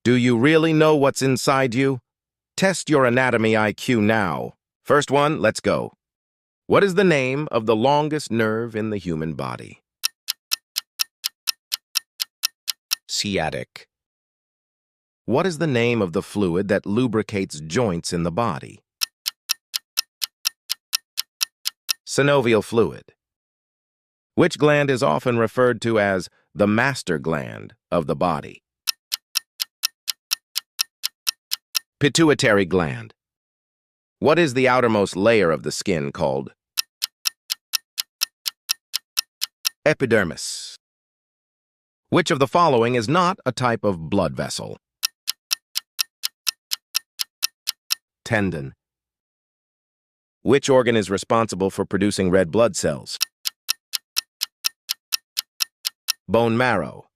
Do you really know what's inside you? Test your anatomy IQ now. First one, let's go. What is the name of the longest nerve in the human body? Sciatic. What is the name of the fluid that lubricates joints in the body? Synovial fluid. Which gland is often referred to as the master gland of the body? Pituitary gland. What is the outermost layer of the skin called? Epidermis. Which of the following is not a type of blood vessel? Tendon. Which organ is responsible for producing red blood cells? Bone marrow.